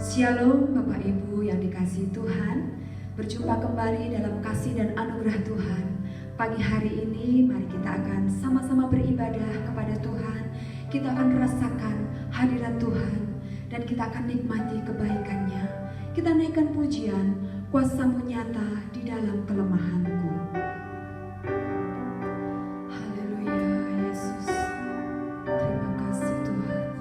Shalom Bapak Ibu yang dikasihi Tuhan. Berjumpa kembali dalam kasih dan anugerah Tuhan. Pagi hari ini mari kita akan sama-sama beribadah kepada Tuhan. Kita akan merasakan hadirat Tuhan dan kita akan nikmati kebaikannya. Kita naikkan pujian, kuasa-Mu nyata di dalam kelemahanku. Haleluya Yesus. Terima kasih Tuhan.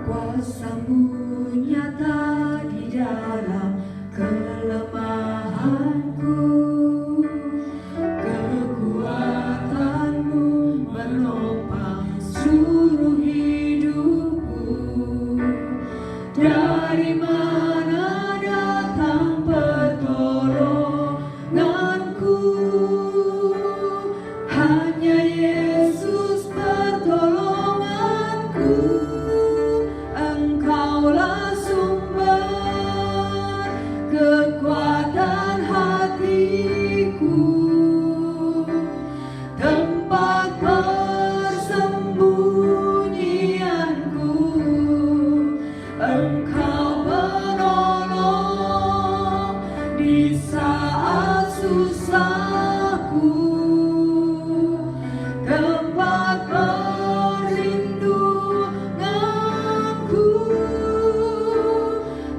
Kuasa-Mu nyata di dalam kelemahanku, kekuatan-Mu menopang seluruh hidupku. Dari mana datang pertolonganku? Hanya Yesus pertolonganku. Engkaulah sumber kekuatan hatiku, tempat persembunyianku. Engkau penolong di saat susahku, tempat perlindunganku,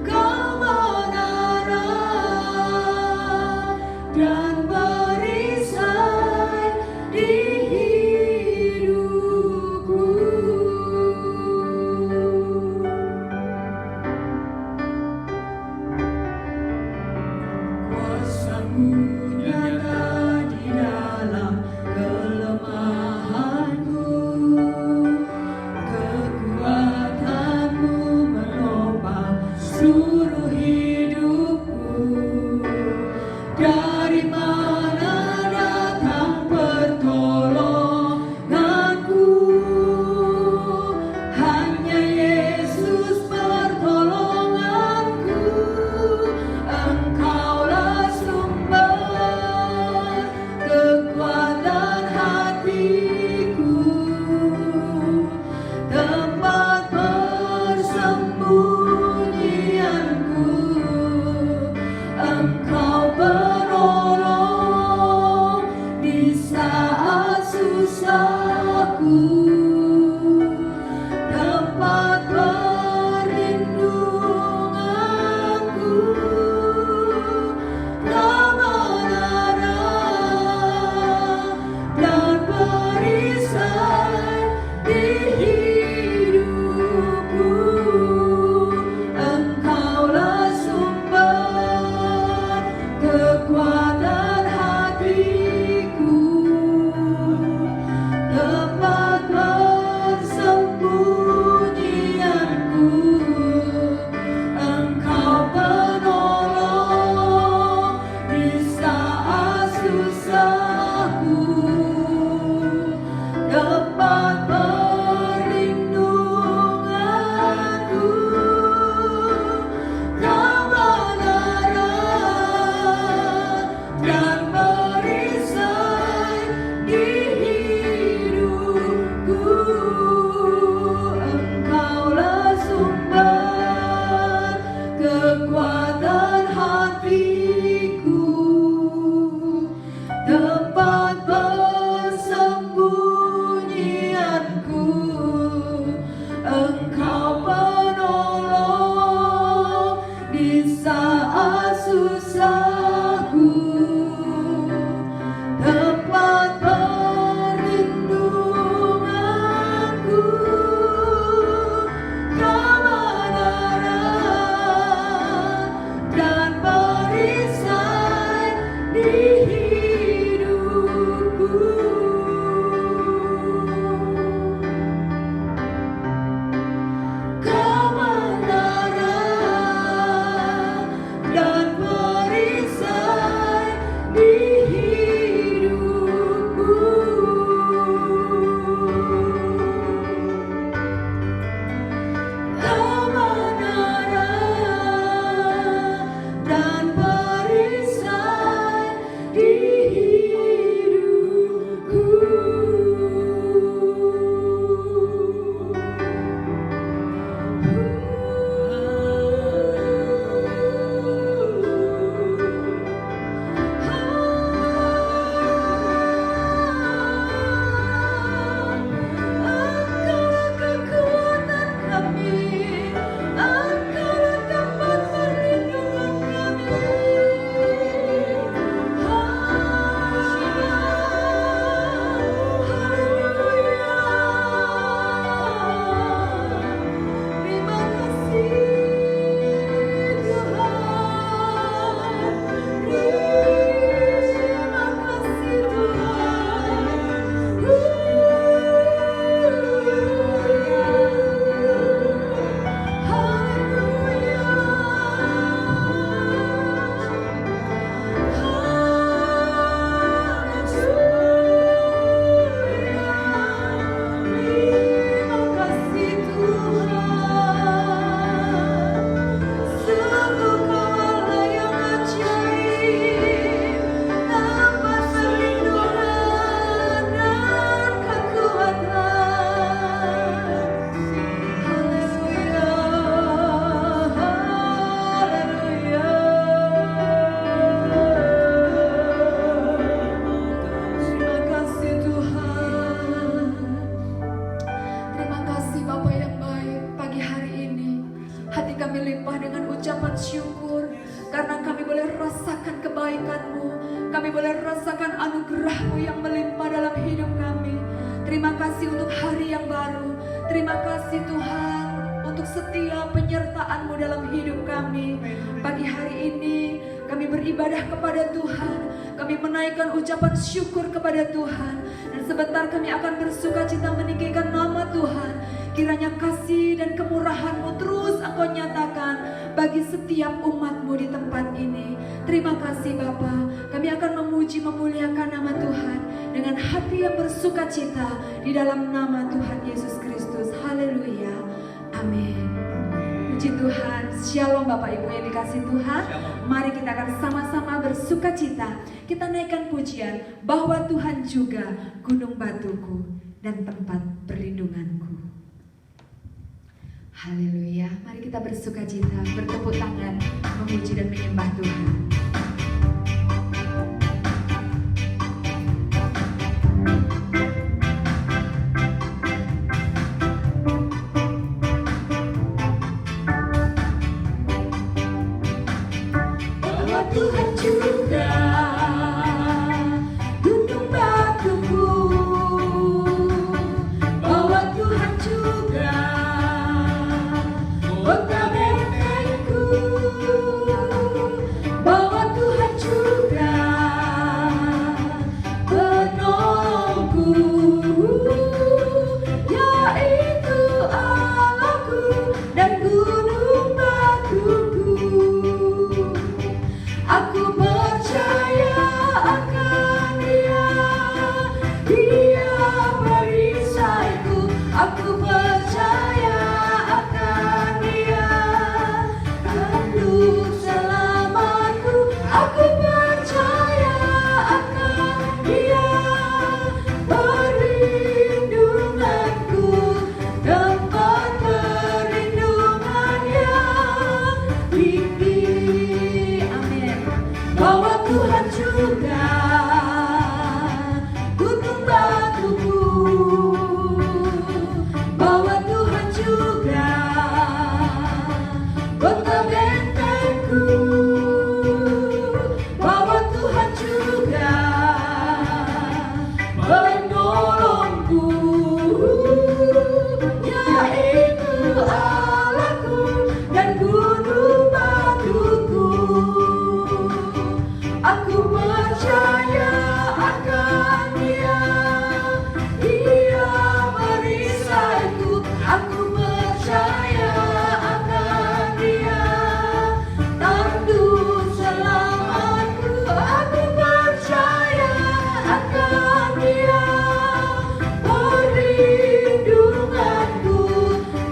kebenaran dan perisai di hidupku. Kuasa-Mu nyata di dalam kelemahanku, kekuatan-Mu menopang seluruh hidupku. Dari mana datang pertolonganku? Hanya Yesus pertolonganku. Engkaulah sumber kami boleh rasakan anugerah-Mu yang melimpah dalam hidup kami. Terima kasih untuk hari yang baru. Terima kasih Tuhan untuk setiap penyertaan-Mu dalam hidup kami. Pagi hari ini kami beribadah kepada Tuhan. Kami menaikkan ucapan syukur kepada Tuhan. Dan sebentar kami akan bersuka cita meninggikan nama Tuhan. Kiranya kasih dan kemurahan-Mu terus Engkau nyatakan bagi setiap umat-Mu di tempat ini. Terima kasih Bapa. Kami akan memuji memuliakan nama Tuhan dengan hati yang bersuka cita di dalam nama Tuhan Yesus Kristus. Haleluya. Amin. Puji Tuhan. Shalom Bapak Ibu yang dikasih Tuhan. Mari kita akan sama-sama bersuka cita. Kita naikkan pujian bahwa Tuhan juga gunung batuku dan tempat perlindunganku. Haleluya. Mari kita bersuka cita, bertepuk tangan, memuji dan menyembah Tuhan. Tuhan juga gunung batuku, bahwa Tuhan juga kota bentengku, bahwa Tuhan juga penolongku, yaitu Allahku dan gunung batuku. Aku percaya akan Dia, Dia perisaiku. Aku percaya akan Dia, tanduk selamatku. Aku percaya akan Dia, perlindunganku, tempat perlindungan yang tinggi. Bahwa Tuhan juga gunung batuku, bahwa Tuhan juga kota bentengku, bahwa Tuhan juga penolongku, yaitu Allahku dan gunung batuku. Aku percaya akan Dia, Dia perisaiku. Aku percaya akan Dia, tanduk selamatku. Aku percaya akan Dia, perlindunganku,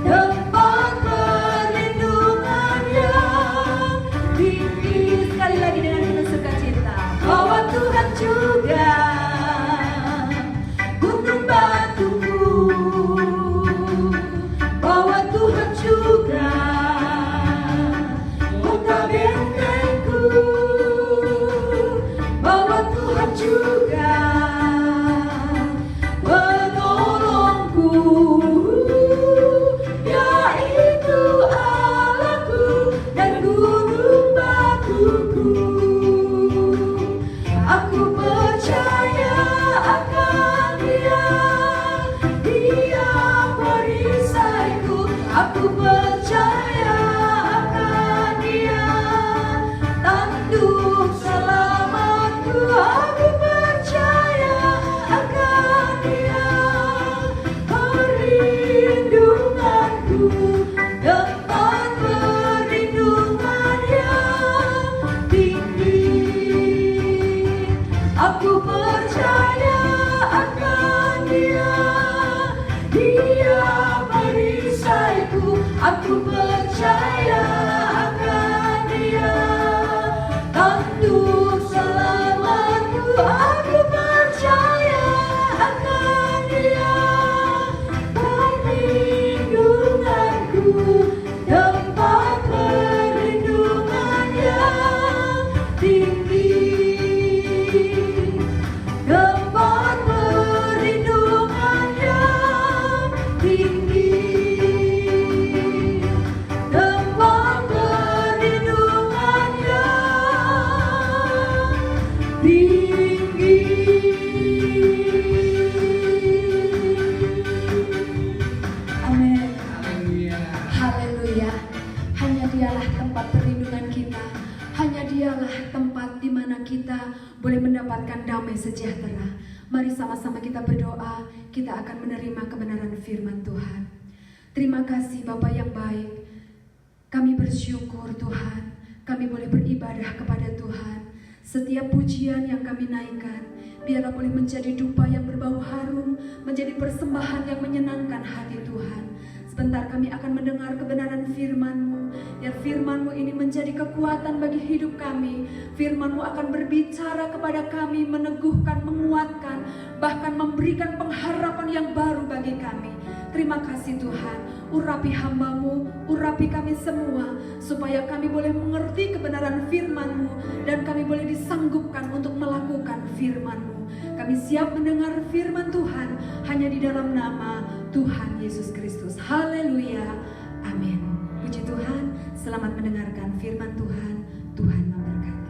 tempat perlindungan yang tinggi. Sekali lagi dengan penuh sukacita, bahwa Tuhan juga gunung batuku, bahwa Tuhan juga kota bentengku, bahwa Tuhan juga penolongku, yaitu Allahku dan gunung batuku. Aku percaya akan Dia, Dia perisaiku. Aku percaya akan Dia, tanduk selamatku. Aku percaya akan Dia, perlindunganku, tempat perlindungan yang tinggi. Aku percaya akan Dia, Dia perisaiku. Aku percaya akan Dia, tanduk selamatku. Aku percaya akan Dia, perlindunganku, tempat perlindungan yang tinggi. boleh mendapatkan damai sejahtera. Mari sama-sama kita berdoa, kita akan menerima kebenaran firman Tuhan. Terima kasih Bapa yang baik. Kami bersyukur Tuhan, kami boleh beribadah kepada Tuhan. Setiap pujian yang kami naikkan, biarlah boleh menjadi dupa yang berbau harum, menjadi persembahan yang menyenangkan hati Tuhan. Sebentar kami akan mendengar kebenaran firman-Mu. Ya, firman-Mu ini menjadi kekuatan bagi hidup kami. Firman-Mu akan berbicara kepada kami, meneguhkan, menguatkan, bahkan memberikan pengharapan yang baru bagi kami. Terima kasih Tuhan. Urapi hamba-Mu, urapi kami semua, supaya kami boleh mengerti kebenaran firman-Mu, dan kami boleh disanggupkan untuk melakukan firman-Mu. Kami siap mendengar firman Tuhan hanya di dalam nama Tuhan Yesus Kristus. Haleluya, amin. Puji Tuhan, selamat mendengarkan firman Tuhan. Tuhan memberkati.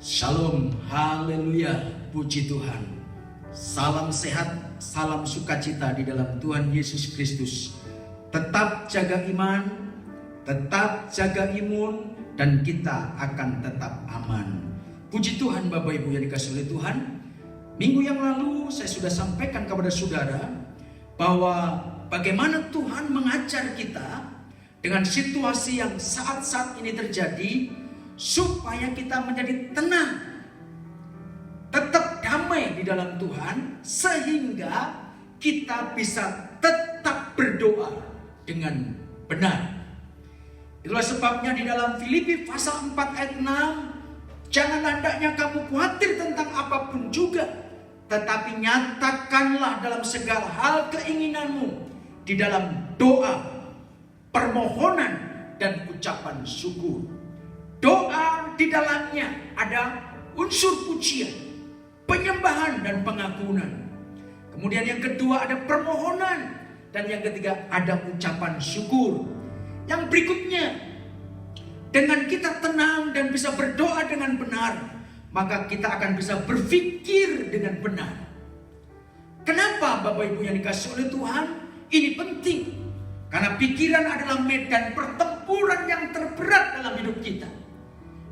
Shalom, haleluya, puji Tuhan. Salam sehat, salam sukacita di dalam Tuhan Yesus Kristus. Tetap jaga iman, tetap jaga imun, dan kita akan tetap aman. Puji Tuhan Bapak Ibu yang dikasihi oleh Tuhan. Minggu yang lalu saya sudah sampaikan kepada saudara bahwa bagaimana Tuhan mengajar kita dengan situasi yang saat-saat ini terjadi, supaya kita menjadi tenang, tetap damai di dalam Tuhan, sehingga kita bisa tetap berdoa dengan benar. Itulah sebabnya di dalam Filipi pasal 4 ayat 6, jangan hendaknya kamu khawatir tentang apapun juga, tetapi nyatakanlah dalam segala hal keinginanmu di dalam doa, permohonan, dan ucapan syukur. Doa di dalamnya ada unsur pujian, penyembahan, dan pengakuan. Kemudian yang kedua ada permohonan, dan yang ketiga ada ucapan syukur. Yang berikutnya, dengan kita tenang dan bisa berdoa dengan benar, maka kita akan bisa berpikir dengan benar. Kenapa Bapak Ibu yang dikasihi oleh Tuhan? Ini penting, karena pikiran adalah medan pertempuran yang terberat dalam hidup kita.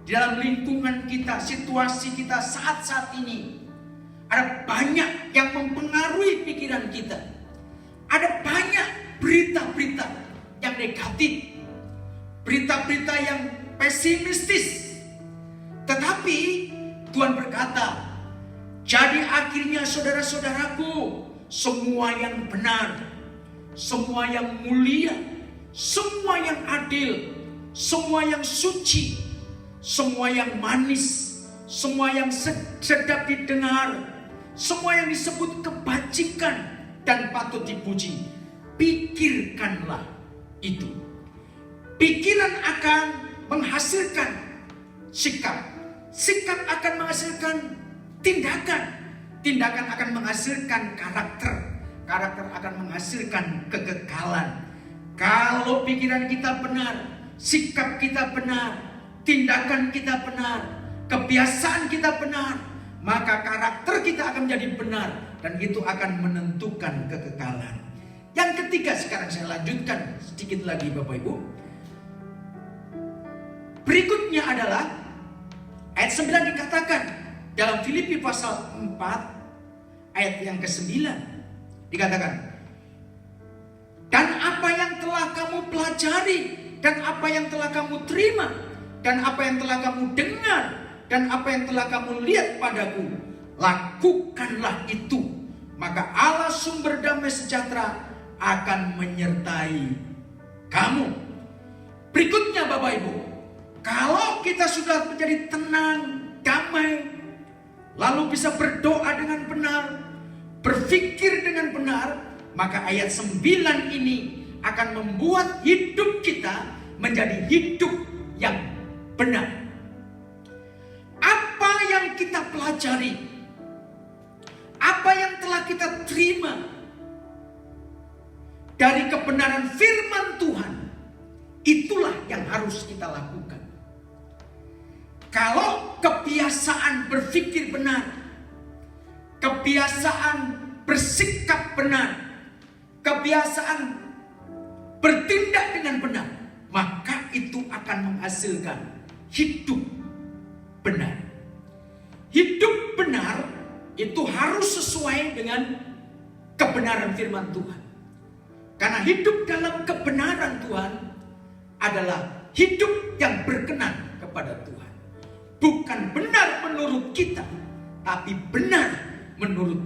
Di dalam lingkungan kita, situasi kita saat-saat ini, ada banyak yang mempengaruhi pikiran kita. Ada banyak berita-berita yang negatif, berita-berita yang pesimistis. Tetapi Tuhan berkata, jadi akhirnya saudara-saudaraku, semua yang benar, semua yang mulia, semua yang adil, semua yang suci, semua yang manis, semua yang sedap didengar, semua yang disebut kebajikan dan patut dipuji, pikirkanlah itu. Pikiran akan menghasilkan sikap, sikap akan menghasilkan tindakan, tindakan akan menghasilkan karakter, karakter akan menghasilkan kekekalan. Kalau pikiran kita benar, sikap kita benar, tindakan kita benar, kebiasaan kita benar, maka karakter kita akan menjadi benar, dan itu akan menentukan kekekalan. Yang ketiga, sekarang saya lanjutkan sedikit lagi Bapak Ibu. Berikutnya adalah ayat 9 dikatakan dalam Filipi pasal 4 ayat yang ke-9 dikatakan, dan apa yang telah kamu pelajari, dan apa yang telah kamu terima, dan apa yang telah kamu dengar, dan apa yang telah kamu lihat padaku, lakukanlah itu, maka Allah sumber damai sejahtera akan menyertai kamu. Berikutnya Bapak Ibu, kalau kita sudah menjadi tenang, damai, lalu bisa berdoa dengan benar, berpikir dengan benar, maka ayat 9 ini akan membuat hidup kita menjadi hidup yang benar. Apa yang kita pelajari, apa yang telah kita terima dari kebenaran firman Tuhan, itulah yang harus kita lakukan. Kalau kebiasaan berpikir benar, kebiasaan bersikap benar, kebiasaan bertindak dengan benar, maka itu akan menghasilkan hidup benar. Hidup benar itu harus sesuai dengan kebenaran firman Tuhan. Karena hidup dalam kebenaran Tuhan adalah hidup yang berkenan kepada Tuhan. Bukan benar menurut kita, tapi benar menurut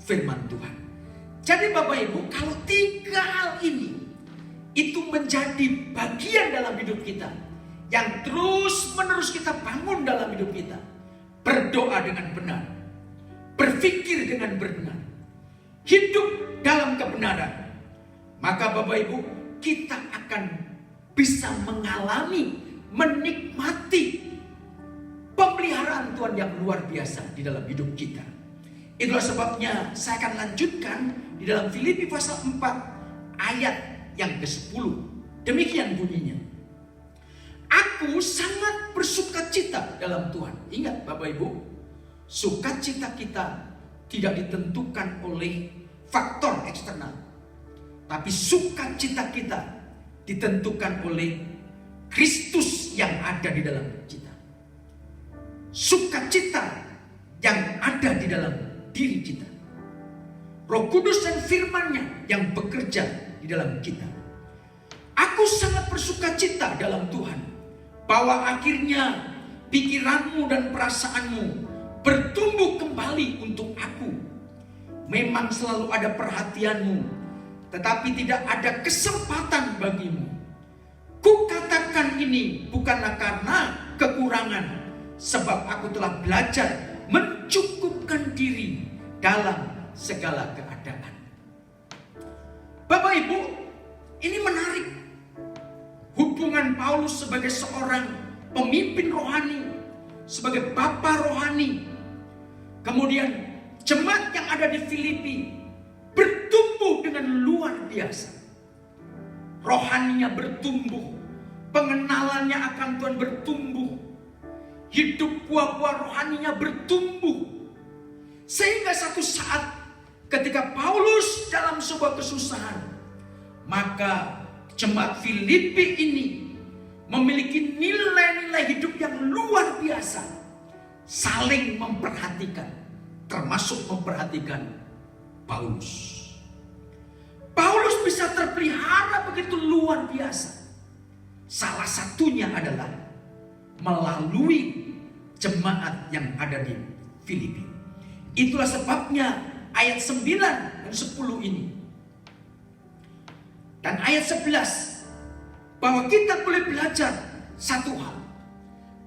firman Tuhan. Jadi Bapak Ibu, kalau 3 hal ini itu menjadi bagian dalam hidup kita, yang terus menerus kita bangun dalam hidup kita. Berdoa dengan benar, berpikir dengan benar, hidup dalam kebenaran, maka Bapak Ibu, kita akan bisa mengalami, menikmati pemeliharaan Tuhan yang luar biasa di dalam hidup kita. Itulah sebabnya saya akan lanjutkan di dalam Filipi pasal 4 ayat yang ke-10. Demikian bunyinya. Aku sangat bersukacita dalam Tuhan. Ingat Bapak Ibu, sukacita kita tidak ditentukan oleh faktor eksternal, tapi sukacita kita ditentukan oleh Kristus yang ada di dalam kita. Sukacita yang ada di dalam diri kita, Roh Kudus dan firman-Nya yang bekerja di dalam kita. Aku sangat bersukacita dalam Tuhan bahwa akhirnya pikiranmu dan perasaanmu bertumbuh kembali untuk aku. Memang selalu ada perhatianmu, tetapi tidak ada kesempatan bagimu. Kukatakan ini bukanlah karena kekurangan, sebab aku telah belajar mencukupkan diri dalam segala keadaan. Bapak Ibu, ini menarik. Hubungan Paulus sebagai seorang pemimpin rohani, sebagai bapa rohani. Kemudian jemaat yang ada di Filipi bertumbuh dengan luar biasa. Rohaninya bertumbuh, pengenalannya akan Tuhan bertumbuh, hidup buah-buah rohaninya bertumbuh. Sehingga satu saat ketika Paulus dalam sebuah kesusahan, maka jemaat Filipi ini memiliki nilai-nilai hidup yang luar biasa, saling memperhatikan, termasuk memperhatikan Paulus. Paulus bisa terpelihara begitu luar biasa. Salah satunya adalah melalui jemaat yang ada di Filipi. Itulah sebabnya ayat 9 dan 10 ini. Dan ayat 11, bahwa kita boleh belajar satu hal.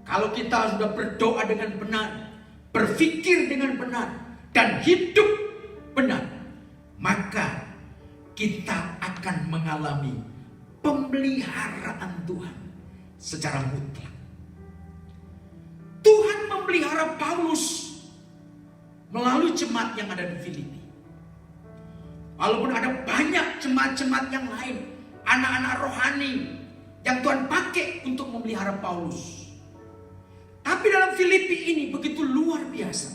Kalau kita sudah berdoa dengan benar, berpikir dengan benar, dan hidup benar, maka kita akan mengalami pemeliharaan Tuhan secara mutlak. Tuhan memelihara Paulus melalui jemaat yang ada di Filipi. Walaupun ada banyak jemaat-jemaat yang lain, anak-anak rohani yang Tuhan pakai untuk memelihara Paulus. Tapi dalam Filipi ini begitu luar biasa.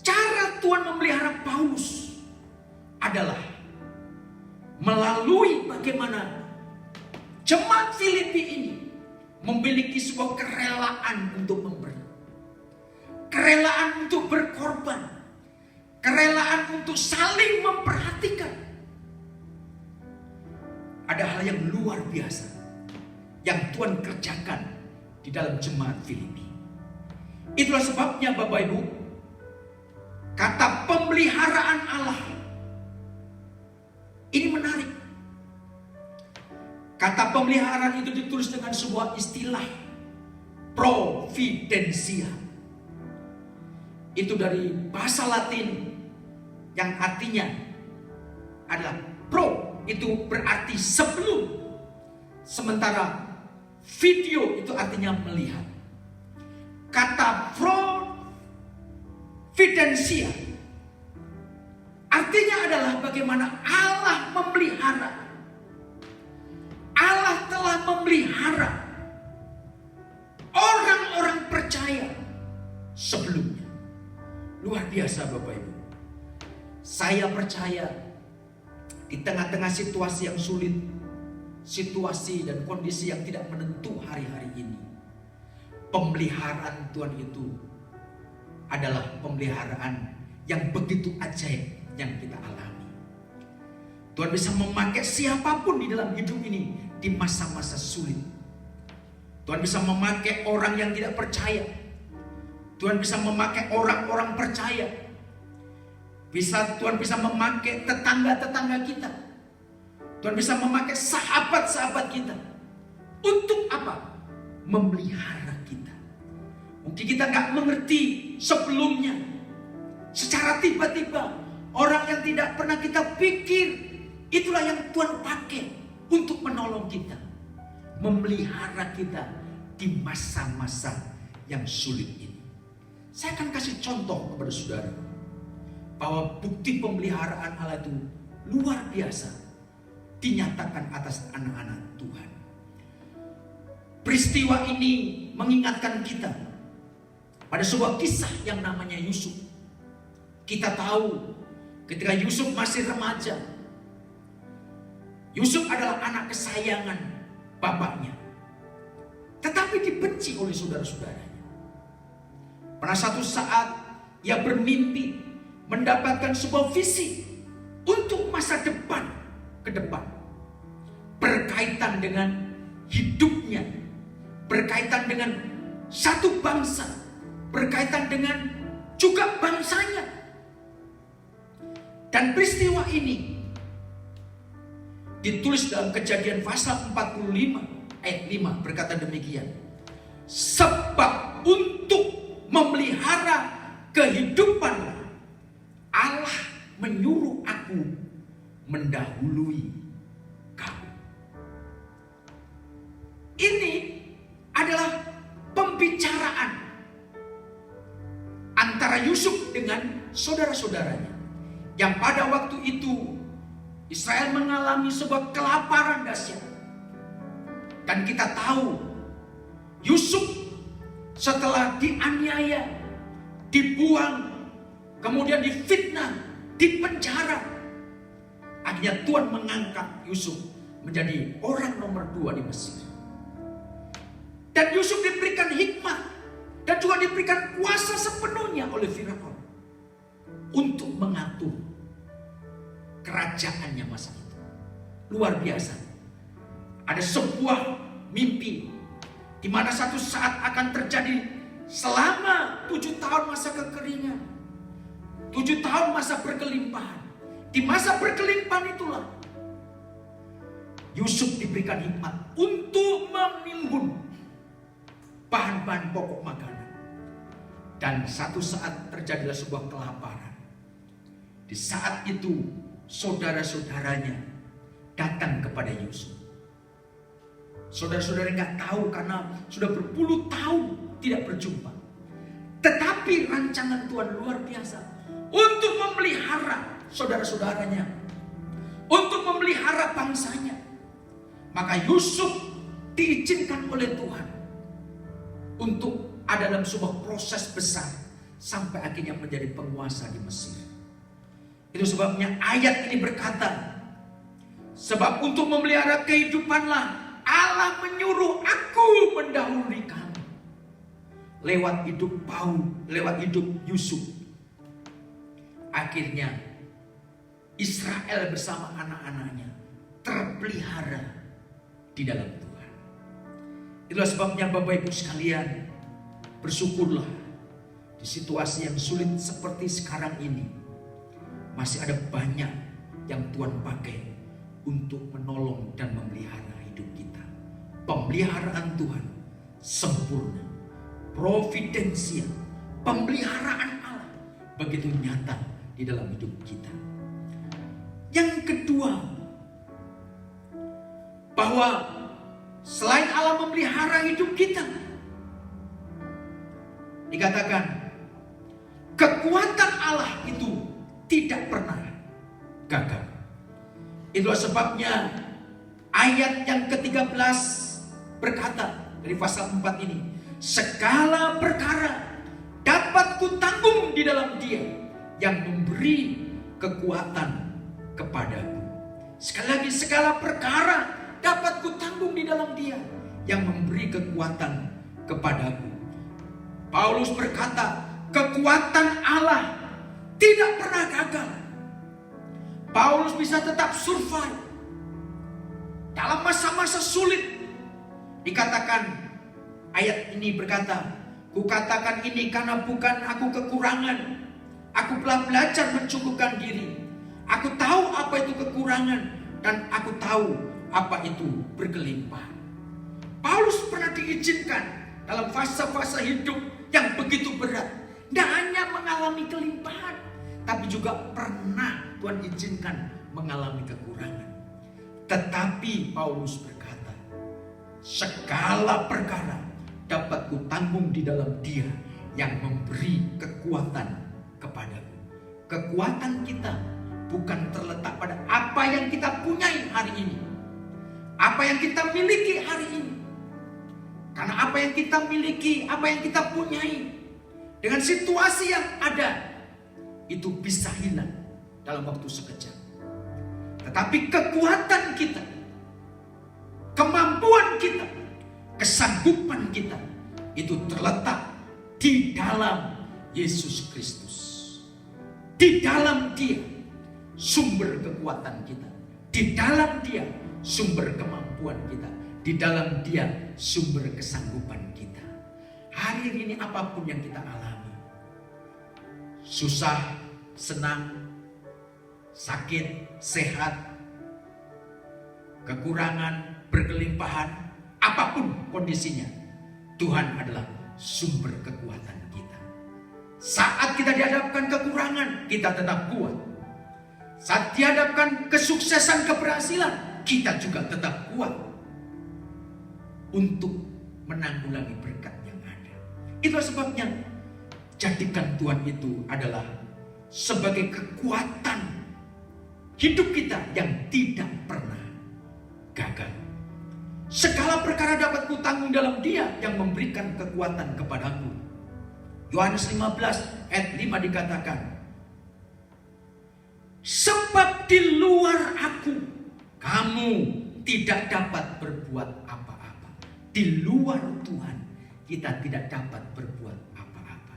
Cara Tuhan memelihara Paulus adalah melalui bagaimana jemaat Filipi ini memiliki sebuah kerelaan untuk memberi, kerelaan untuk berkorban, kerelaan untuk saling memperhatikan. Ada hal yang luar biasa yang Tuhan kerjakan di dalam jemaat Filipi. Itulah sebabnya Bapak Ibu, kata pemeliharaan Allah ini menarik. Kata pemeliharaan itu ditulis dengan sebuah istilah providensia. Itu dari bahasa Latin yang artinya adalah pro, itu berarti sebelum, sementara video itu artinya melihat. Kata providensia artinya adalah bagaimana Allah memelihara. Allah telah memelihara orang-orang Luar biasa Bapak Ibu. Saya percaya di tengah-tengah situasi yang sulit, situasi dan kondisi yang tidak menentu hari-hari ini, pemeliharaan Tuhan itu adalah pemeliharaan yang begitu ajaib yang kita alami. Tuhan bisa memakai siapapun di dalam hidup ini di masa-masa sulit. Tuhan bisa memakai orang yang tidak percaya. Tuhan bisa memakai orang-orang percaya. Tuhan bisa memakai tetangga-tetangga kita. Tuhan bisa memakai sahabat-sahabat kita. Untuk apa? Memelihara kita. Mungkin kita gak mengerti sebelumnya. Secara tiba-tiba, orang yang tidak pernah kita pikir, itulah yang Tuhan pakai untuk menolong kita. Memelihara kita di masa-masa yang sulit ini. Saya akan kasih contoh kepada saudara bahwa bukti pemeliharaan Allah itu luar biasa dinyatakan atas anak-anak Tuhan. Peristiwa ini mengingatkan kita pada sebuah kisah yang namanya Yusuf. Kita tahu ketika Yusuf masih remaja, Yusuf adalah anak kesayangan bapaknya, tetapi dibenci oleh saudara-saudaranya. Pada satu saat ia bermimpi mendapatkan sebuah visi untuk masa depan ke depan, berkaitan dengan hidupnya, berkaitan dengan satu bangsa, berkaitan dengan juga bangsanya. Dan peristiwa ini ditulis dalam Kejadian pasal 45 ayat 5, berkata demikian. Sebab untuk memelihara kehidupan Allah menyuruh aku mendahului kamu. Ini adalah pembicaraan antara Yusuf dengan saudara-saudaranya, yang pada waktu itu Israel mengalami sebuah kelaparan dahsyat. Dan kita tahu Yusuf setelah dianiaya, dibuang, kemudian difitnah, dipenjara, akhirnya Tuhan mengangkat Yusuf menjadi orang nomor 2 di Mesir. Dan Yusuf diberikan hikmat dan juga diberikan kuasa sepenuhnya oleh Firaun untuk mengatur kerajaannya masa itu. Luar biasa. Ada sebuah mimpi di mana satu saat akan terjadi selama 7 tahun masa kekeringan, 7 tahun masa berkelimpahan. Di masa berkelimpahan itulah Yusuf diberikan hikmat untuk menimbun bahan-bahan pokok makanan. Dan satu saat terjadilah sebuah kelaparan. Di saat itu saudara-saudaranya datang kepada Yusuf. Saudara-saudara nggak tahu karena sudah berpuluh tahun tidak berjumpa. Tetapi rancangan Tuhan luar biasa untuk memelihara saudara-saudaranya, untuk memelihara bangsanya. Maka Yusuf diizinkan oleh Tuhan untuk ada dalam sebuah proses besar sampai akhirnya menjadi penguasa di Mesir. Itu sebabnya ayat ini berkata, sebab untuk memelihara kehidupanlah Allah menyuruh aku mendahului kamu. Lewat hidup Paul, lewat hidup Yusuf, akhirnya Israel bersama anak-anaknya terpelihara di dalam Tuhan. Itulah sebabnya Bapak Ibu sekalian, bersyukurlah di situasi yang sulit seperti sekarang ini. Masih ada banyak yang Tuhan pakai untuk menolong dan memelihara hidup kita. Pemeliharaan Tuhan sempurna, providensial, pemeliharaan Allah begitu nyata di dalam hidup kita. Yang kedua, bahwa selain Allah memelihara hidup kita, dikatakan kekuatan Allah itu tidak pernah gagal. Itulah sebabnya ayat yang ke-13 berkata dari pasal 4 ini, segala perkara dapat kutanggung di dalam dalam Dia yang memberi kekuatan kepadaku. Sekali lagi, segala perkara dapat kutanggung di dalam Dia yang memberi kekuatan kepadaku. Paulus berkata, kekuatan Allah tidak pernah gagal. Paulus bisa tetap survive dalam masa-masa sulit. Dikatakan, ayat ini berkata, kukatakan ini karena bukan aku kekurangan. Aku telah belajar mencukupkan diri. Aku tahu apa itu kekurangan dan aku tahu apa itu berkelimpahan. Paulus pernah diizinkan dalam fase-fase hidup yang begitu berat. Tidak hanya mengalami kelimpahan, tapi juga pernah Tuhan izinkan mengalami kekurangan. Tetapi Paulus berkata, segala perkara dapat kutanggung di dalam Dia yang memberi kekuatan kepadaku. Kekuatan kita bukan terletak pada apa yang kita punyai hari ini, apa yang kita miliki hari ini. Karena apa yang kita miliki, apa yang kita punyai, dengan situasi yang ada, itu bisa hilang dalam waktu sekejap. Tetapi kekuatan kita, kemampuan kita, kesanggupan kita, itu terletak di dalam Yesus Kristus. Di dalam Dia sumber kekuatan kita. Di dalam Dia sumber kemampuan kita. Di dalam Dia sumber kesanggupan kita. Hari ini apapun yang kita alami, susah, senang, sakit, sehat, kekurangan, berkelimpahan, apapun kondisinya, Tuhan adalah sumber kekuatan kita. Saat kita dihadapkan kekurangan, kita tetap kuat. Saat dihadapkan kesuksesan, keberhasilan, kita juga tetap kuat untuk menanggulangi berkat yang ada. Itu sebabnya jadikan Tuhan itu adalah sebagai kekuatan hidup kita yang tidak pernah gagal. Segala perkara dapat kutanggung dalam Dia yang memberikan kekuatan kepadaku. Yohanes 15 ayat 5 dikatakan, sebab di luar aku kamu tidak dapat berbuat apa-apa. Di luar Tuhan kita tidak dapat berbuat apa-apa.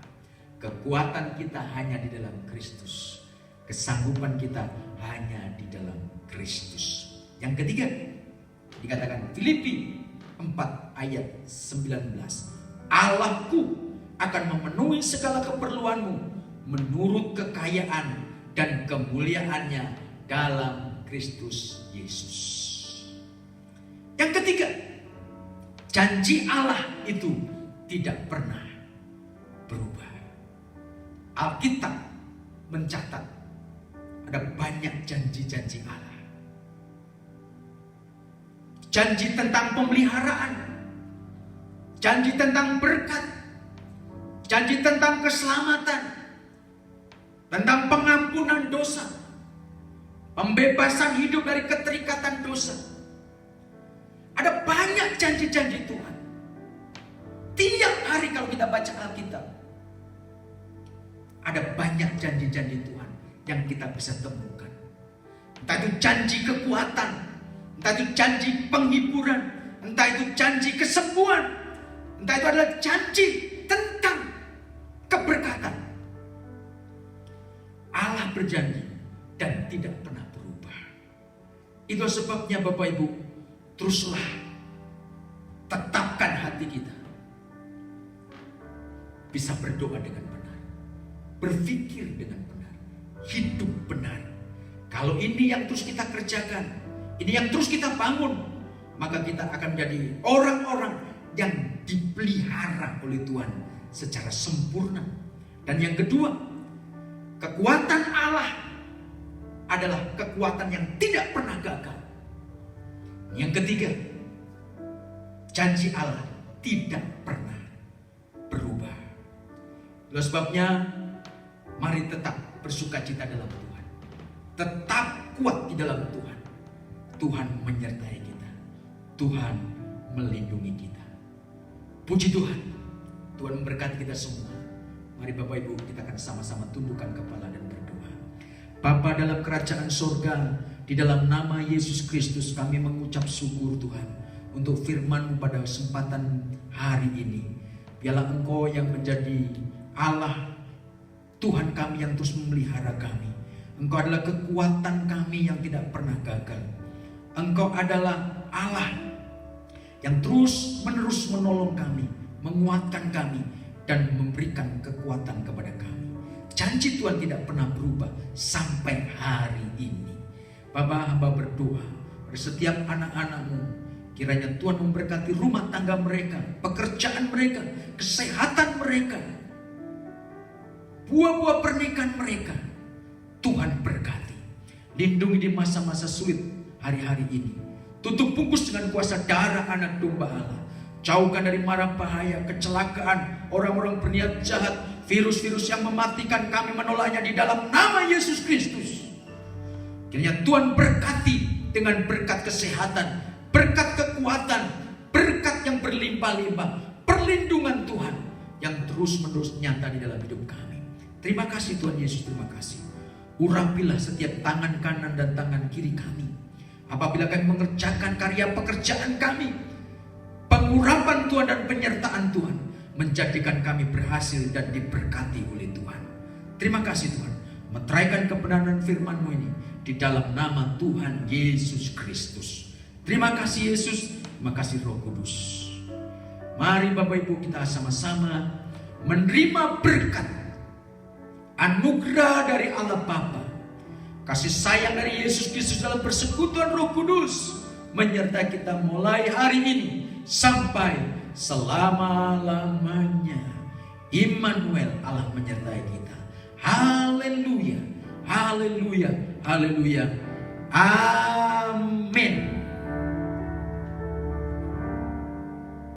Kekuatan kita hanya di dalam Kristus. Kesanggupan kita hanya di dalam Kristus. Yang ketiga dikatakan Filipi 4 ayat 19. Allahku akan memenuhi segala keperluanmu menurut kekayaan dan kemuliaannya dalam Kristus Yesus. Yang ketiga, janji Allah itu tidak pernah berubah. Alkitab mencatat ada banyak janji-janji Allah. Janji tentang pemeliharaan, janji tentang berkat, janji tentang keselamatan, tentang pengampunan dosa, pembebasan hidup dari keterikatan dosa. Ada banyak janji-janji Tuhan. Tiap hari kalau kita baca Alkitab, ada banyak janji-janji Tuhan yang kita bisa temukan. Entah itu janji kekuatan, entah itu janji penghiburan, entah itu janji kesembuhan, entah itu adalah janji tentang keberkatan. Allah berjanji dan tidak pernah berubah. Itu sebabnya Bapak Ibu, teruslah tetapkan hati kita bisa berdoa dengan benar, berpikir dengan benar, hidup benar. Kalau ini yang terus kita kerjakan, ini yang terus kita bangun, maka kita akan menjadi orang-orang yang dipelihara oleh Tuhan secara sempurna. Dan yang kedua, kekuatan Allah adalah kekuatan yang tidak pernah gagal. Yang ketiga, janji Allah tidak pernah berubah. Itulah sebabnya mari tetap bersukacita dalam Tuhan. Tetap kuat di dalam Tuhan. Tuhan menyertai kita. Tuhan melindungi kita. Puji Tuhan. Tuhan memberkati kita semua. Mari Bapak Ibu, kita akan sama-sama tundukkan kepala dan berdoa. Bapa dalam kerajaan sorga, di dalam nama Yesus Kristus kami mengucap syukur Tuhan untuk firman-Mu pada kesempatan hari ini. Biarlah Engkau yang menjadi Allah Tuhan kami yang terus memelihara kami. Engkau adalah kekuatan kami yang tidak pernah gagal. Engkau adalah Allah yang terus menerus menolong kami, menguatkan kami, dan memberikan kekuatan kepada kami. Janji Tuhan tidak pernah berubah sampai hari ini. Bapa, hamba berdoa pada setiap anak-anak-Mu, kiranya Tuhan memberkati rumah tangga mereka, pekerjaan mereka, kesehatan mereka, buah-buah pernikahan mereka. Tuhan berkati, lindungi di masa-masa sulit hari-hari ini. Tutup bungkus dengan kuasa darah anak domba Allah. Jauhkan dari mara bahaya, kecelakaan, orang-orang berniat jahat, virus-virus yang mematikan, kami menolaknya di dalam nama Yesus Kristus. Kiranya Tuhan berkati dengan berkat kesehatan, berkat kekuatan, berkat yang berlimpah-limpah, perlindungan Tuhan yang terus-menerus nyata di dalam hidup kami. Terima kasih Tuhan Yesus, terima kasih. Urapilah setiap tangan kanan dan tangan kiri kami apabila kami mengerjakan karya pekerjaan kami. Pengurapan Tuhan dan penyertaan Tuhan menjadikan kami berhasil dan diberkati oleh Tuhan. Terima kasih Tuhan, meteraikan kebenaran firman-Mu ini di dalam nama Tuhan Yesus Kristus. Terima kasih Yesus, terima kasih Roh Kudus. Mari Bapak Ibu, kita sama-sama menerima berkat, anugerah dari Allah Bapa, kasih sayang dari Yesus Kristus dalam persekutuan Roh Kudus menyertai kita mulai hari ini sampai selama-lamanya. Immanuel, Allah menyertai kita. Haleluya, haleluya, haleluya. Amin.